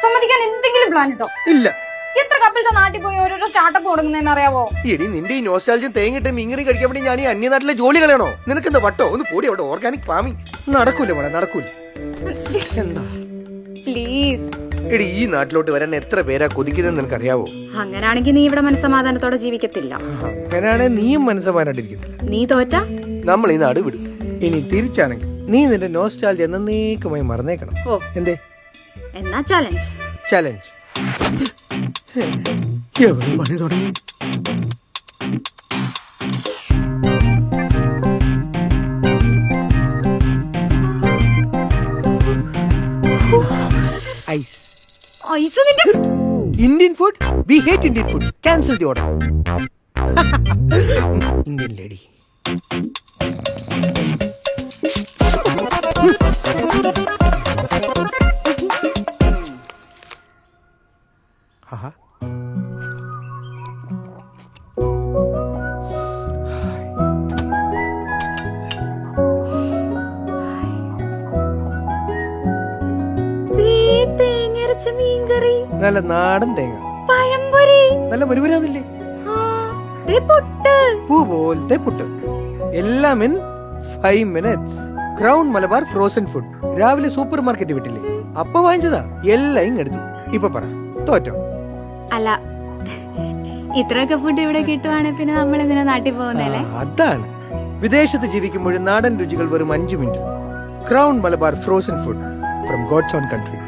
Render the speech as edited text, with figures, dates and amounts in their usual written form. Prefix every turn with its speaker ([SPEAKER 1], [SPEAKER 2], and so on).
[SPEAKER 1] സമ്മതിക്കാൻ എന്തെങ്കിലും പ്ലാൻ ഇട്ടോ?
[SPEAKER 2] ഇല്ല.
[SPEAKER 1] എത്ര കപ്പിൾസ് നാട്ടിൽ പോയി ഓരോരോ സ്റ്റാർട്ടപ്പ് തുടങ്ങുന്നതെന്ന് അറിയാവോ?
[SPEAKER 2] എടി നിന്റെ ഈ നോസ്റ്റാൾജിയും തേങ്ങിട്ട് മീൻകറി കഴിക്കാൻ വേണ്ടി ഞാൻ ഈ അന്യനാട്ടിലെ ജോലി കളയണോ? നിനക്കെന്താ വട്ടോ? ഒന്ന് പോടി അവിടെ. ഓർഗാനിക് ഫാമിംഗ് നടക്കൂല മോളെ, നടക്കൂല. എന്താ
[SPEAKER 1] പ്ലീസ്
[SPEAKER 2] എടി ഈ നാട്ടിലോട്ട് വരാൻ എത്ര പേരാ കൊതിക്കുന്നതെന്ന് നിനക്കറിയാവോ?
[SPEAKER 1] അങ്ങനാണെങ്കിൽ നീ ഇവിടെ മനസ്സമാധാനത്തോടെ ജീവിക്കത്തില്ല.
[SPEAKER 2] അങ്ങനെയാണെ നീയും മനസ്സമാനായിട്ടിരിക്കത്തില്ല.
[SPEAKER 1] നീ തോറ്റ
[SPEAKER 2] നമ്മൾ ഈ നാട് വിടും. ഇനി തിരിച്ചാണെങ്കിൽ നീ നിന്റെ നോസ്റ്റാൾജി എന്നേക്കുമായി മറന്നേക്കണം.
[SPEAKER 1] ഓ
[SPEAKER 2] എന്തേ?
[SPEAKER 1] എന്നാ ചാലഞ്ച്.
[SPEAKER 2] ചലഞ്ച് എവിടെ പണി തുടങ്ങി? ഐസ്.
[SPEAKER 1] ഐസ് നിന്റെ
[SPEAKER 2] Indian food. We hate Indian food. Cancel the order. Indian lady. ആഹാ.
[SPEAKER 1] തേങ്ങരച്ച മീൻകറി,
[SPEAKER 2] നല്ല നാടൻ തേങ്ങ,
[SPEAKER 1] പഴംപൊരി,
[SPEAKER 2] നല്ല മുരുമുരാന്നില്ലേ,
[SPEAKER 1] പുട്ട്,
[SPEAKER 2] പൂ പോലത്തെ പുട്ട്, എല്ലാം in 5 minutes. Crown Malabar frozen food. രാവിലെ സൂപ്പർ മാർക്കറ്റ് വിട്ടില്ലേ, അപ്പൊ വാങ്ങിച്ചതാ. എല്ലാം ഇങ്ങെടുത്തു. ഇപ്പൊ പറ, തോറ്റോ?
[SPEAKER 1] അല്ല, ഇത്രയൊക്കെ ഫുഡ് ഇവിടെ കിട്ടുവാണെങ്കിൽ പിന്നെ നമ്മൾ എന്തിനാ നാട്ടിൽ പോകുന്നല്ലേ?
[SPEAKER 2] അതാണ്. വിദേശത്ത് ജീവിക്കുമ്പോഴും നാടൻ രുചികൾ വെറും 5 minute. Crown Malabar frozen food from God's own country.